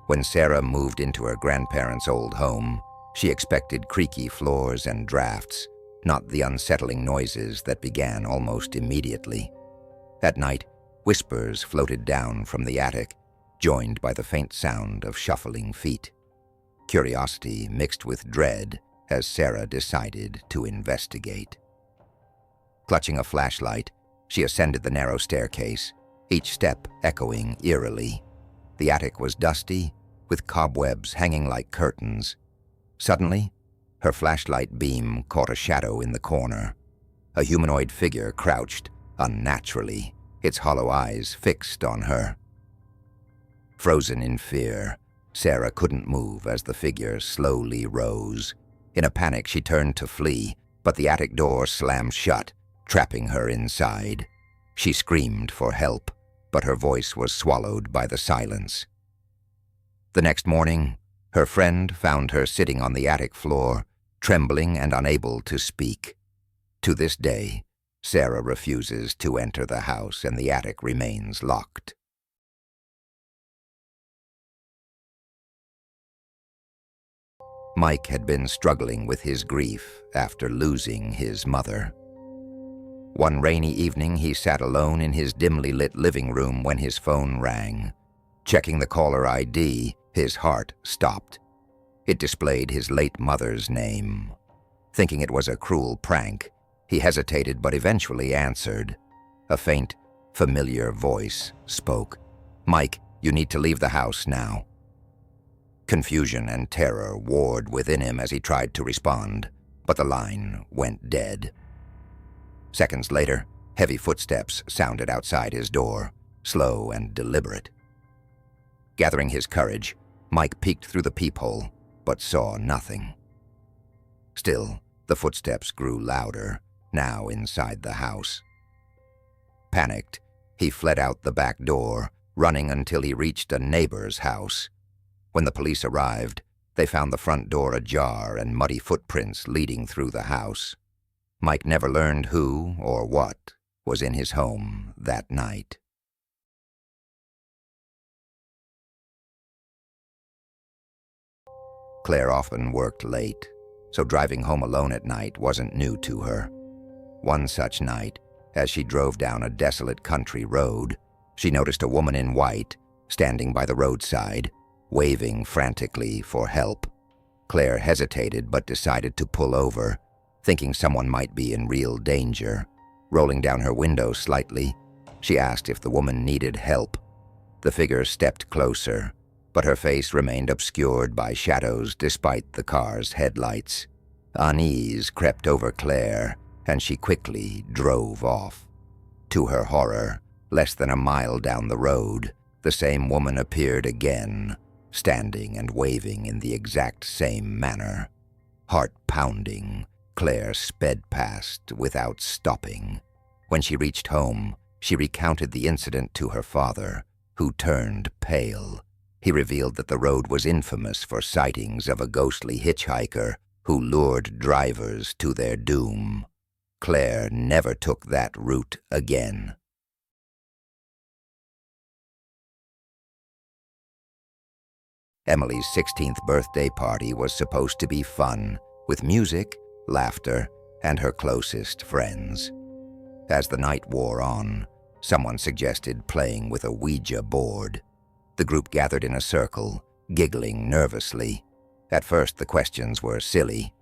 When Sarah moved into her grandparents' old home, she expected creaky floors and drafts, not the unsettling noises that began almost immediately. At night, whispers floated down from the attic, joined by the faint sound of shuffling feet. Curiosity mixed with dread as Sarah decided to investigate. Clutching a flashlight, she ascended the narrow staircase, each step echoing eerily. The attic was dusty, with cobwebs hanging like curtains. Suddenly, her flashlight beam caught a shadow in the corner. A humanoid figure crouched unnaturally, its hollow eyes fixed on her. Frozen in fear, Sarah couldn't move as the figure slowly rose. In a panic, she turned to flee, but the attic door slammed shut, trapping her inside. She screamed for help, but her voice was swallowed by the silence. The next morning, her friend found her sitting on the attic floor, trembling and unable to speak. To this day, Sarah refuses to enter the house and the attic remains locked. Mike had been struggling with his grief after losing his mother. One rainy evening, he sat alone in his dimly lit living room when his phone rang. Checking the caller ID, his heart stopped. It displayed his late mother's name. Thinking it was a cruel prank, he hesitated but eventually answered. A faint, familiar voice spoke. "Mike, you need to leave the house now." Confusion and terror warred within him as he tried to respond, but the line went dead. Seconds later, heavy footsteps sounded outside his door, slow and deliberate. Gathering his courage, Mike peeked through the peephole, but saw nothing. Still, the footsteps grew louder, now inside the house. Panicked, he fled out the back door, running until he reached a neighbor's house. When the police arrived, they found the front door ajar and muddy footprints leading through the house. Mike never learned who or what was in his home that night. Claire often worked late, so driving home alone at night wasn't new to her. One such night, as she drove down a desolate country road, she noticed a woman in white standing by the roadside, waving frantically for help. Claire hesitated but decided to pull over, thinking someone might be in real danger. Rolling down her window slightly, she asked if the woman needed help. The figure stepped closer, but her face remained obscured by shadows despite the car's headlights. Unease crept over Claire, and she quickly drove off. To her horror, less than a mile down the road, the same woman appeared again, standing and waving in the exact same manner. Heart pounding, Claire sped past without stopping. When she reached home, she recounted the incident to her father, who turned pale. He revealed that the road was infamous for sightings of a ghostly hitchhiker who lured drivers to their doom. Claire never took that route again. Emily's 16th birthday party was supposed to be fun, with music, laughter, and her closest friends. As the night wore on, someone suggested playing with a Ouija board. The group gathered in a circle, giggling nervously. At first, the questions were silly.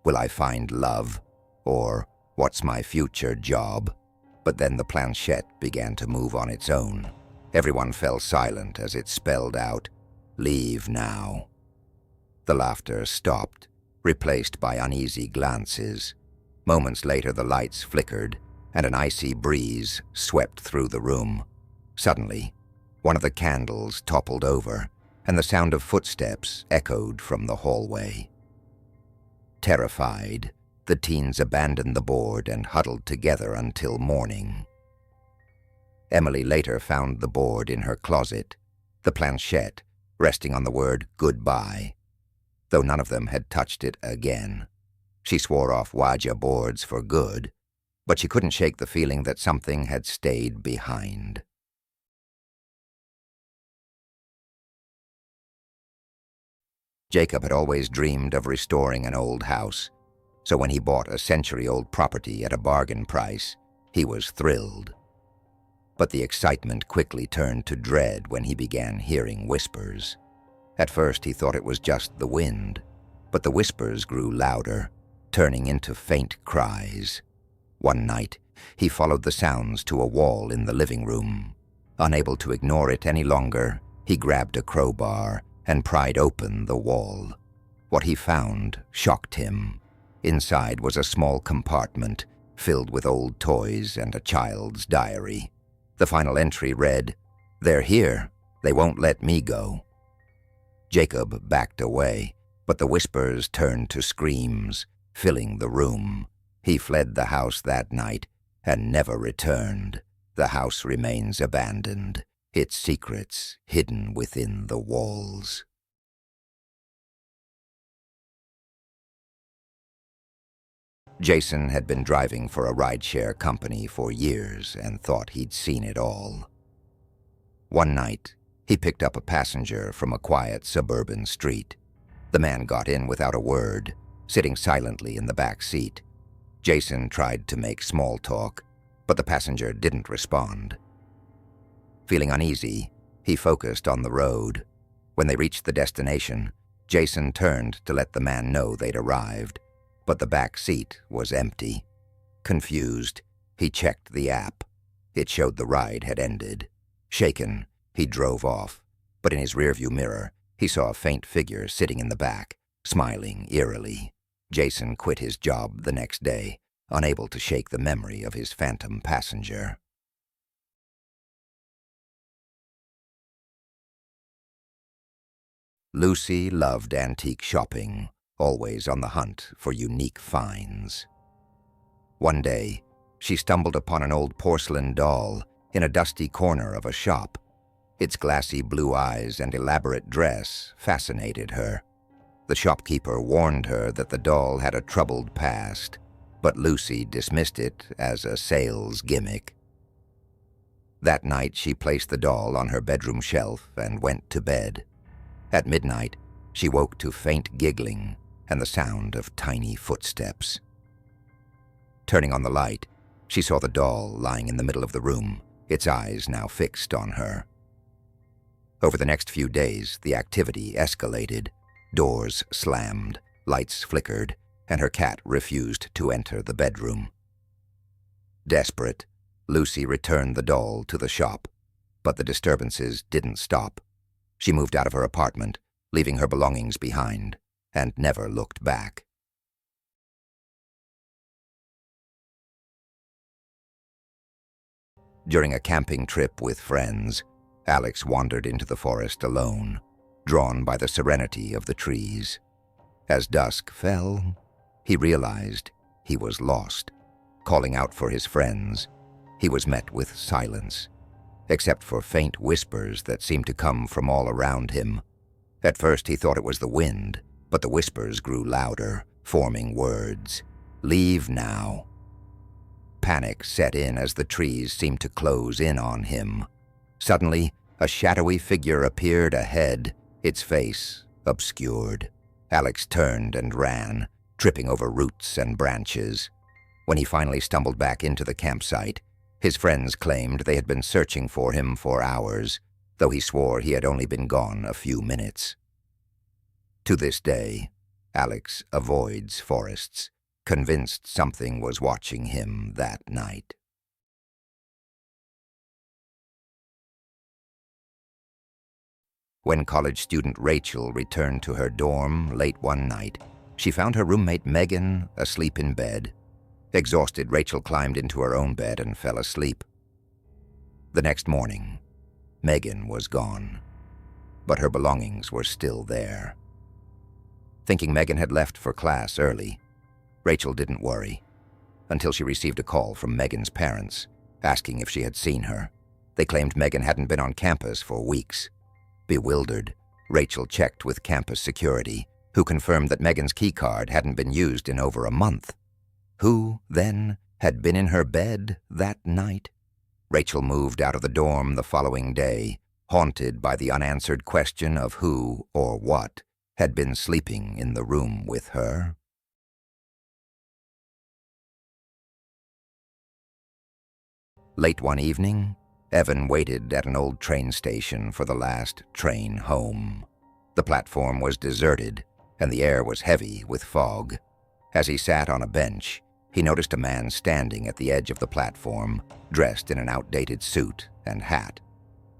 Will I find love? Or, what's my future job? But then the planchette began to move on its own. Everyone fell silent as it spelled out, "Leave now." The laughter stopped, replaced by uneasy glances. Moments later, the lights flickered, and an icy breeze swept through the room. Suddenly, one of the candles toppled over, and the sound of footsteps echoed from the hallway. Terrified, the teens abandoned the board and huddled together until morning. Emily later found the board in her closet, the planchette resting on the word goodbye, though none of them had touched it again. She swore off Ouija boards for good, but she couldn't shake the feeling that something had stayed behind. Jacob had always dreamed of restoring an old house, so when he bought a century-old property at a bargain price, he was thrilled. But the excitement quickly turned to dread when he began hearing whispers. At first he thought it was just the wind, but the whispers grew louder, turning into faint cries. One night, he followed the sounds to a wall in the living room. Unable to ignore it any longer, he grabbed a crowbar and pried open the wall. What he found shocked him. Inside was a small compartment filled with old toys and a child's diary. The final entry read, "They're here. They won't let me go." Jacob backed away, but the whispers turned to screams, filling the room. He fled the house that night and never returned. The house remains abandoned, its secrets hidden within the walls. Jason had been driving for a rideshare company for years and thought he'd seen it all. One night, he picked up a passenger from a quiet suburban street. The man got in without a word, sitting silently in the back seat. Jason tried to make small talk, but the passenger didn't respond. Feeling uneasy, he focused on the road. When they reached the destination, Jason turned to let the man know they'd arrived, but the back seat was empty. Confused, he checked the app. It showed the ride had ended. Shaken, he drove off, but in his rearview mirror, he saw a faint figure sitting in the back, smiling eerily. Jason quit his job the next day, unable to shake the memory of his phantom passenger. Lucy loved antique shopping, always on the hunt for unique finds. One day, she stumbled upon an old porcelain doll in a dusty corner of a shop. Its glassy blue eyes and elaborate dress fascinated her. The shopkeeper warned her that the doll had a troubled past, but Lucy dismissed it as a sales gimmick. That night, she placed the doll on her bedroom shelf and went to bed. At midnight, she woke to faint giggling and the sound of tiny footsteps. Turning on the light, she saw the doll lying in the middle of the room, its eyes now fixed on her. Over the next few days, the activity escalated. Doors slammed, lights flickered, and her cat refused to enter the bedroom. Desperate, Lucy returned the doll to the shop, but the disturbances didn't stop. She moved out of her apartment, leaving her belongings behind, and never looked back. During a camping trip with friends, Alex wandered into the forest alone, drawn by the serenity of the trees. As dusk fell, he realized he was lost. Calling out for his friends, he was met with silence, except for faint whispers that seemed to come from all around him. At first he thought it was the wind, but the whispers grew louder, forming words. "Leave now." Panic set in as the trees seemed to close in on him. Suddenly, a shadowy figure appeared ahead, its face obscured. Alex turned and ran, tripping over roots and branches. When he finally stumbled back into the campsite, his friends claimed they had been searching for him for hours, though he swore he had only been gone a few minutes. To this day, Alex avoids forests, convinced something was watching him that night. When college student Rachel returned to her dorm late one night, she found her roommate Megan asleep in bed. Exhausted, Rachel climbed into her own bed and fell asleep. The next morning, Megan was gone, but her belongings were still there. Thinking Megan had left for class early, Rachel didn't worry, until she received a call from Megan's parents, asking if she had seen her. They claimed Megan hadn't been on campus for weeks. Bewildered, Rachel checked with campus security, who confirmed that Megan's keycard hadn't been used in over a month. Who, then, had been in her bed that night? Rachel moved out of the dorm the following day, haunted by the unanswered question of who or what had been sleeping in the room with her. Late one evening, Evan waited at an old train station for the last train home. The platform was deserted, and the air was heavy with fog. As he sat on a bench, he noticed a man standing at the edge of the platform, dressed in an outdated suit and hat.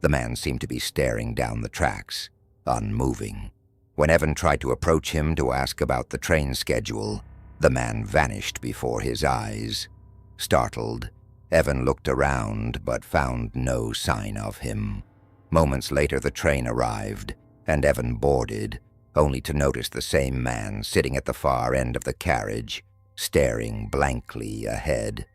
The man seemed to be staring down the tracks, unmoving. When Evan tried to approach him to ask about the train schedule, the man vanished before his eyes. Startled, Evan looked around but found no sign of him. Moments later, the train arrived, and Evan boarded, only to notice the same man sitting at the far end of the carriage, staring blankly ahead.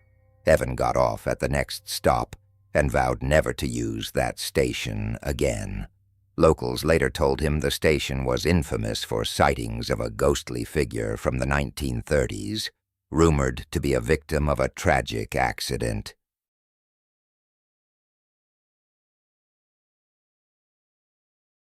Evan got off at the next stop and vowed never to use that station again. Locals later told him the station was infamous for sightings of a ghostly figure from the 1930s, rumored to be a victim of a tragic accident.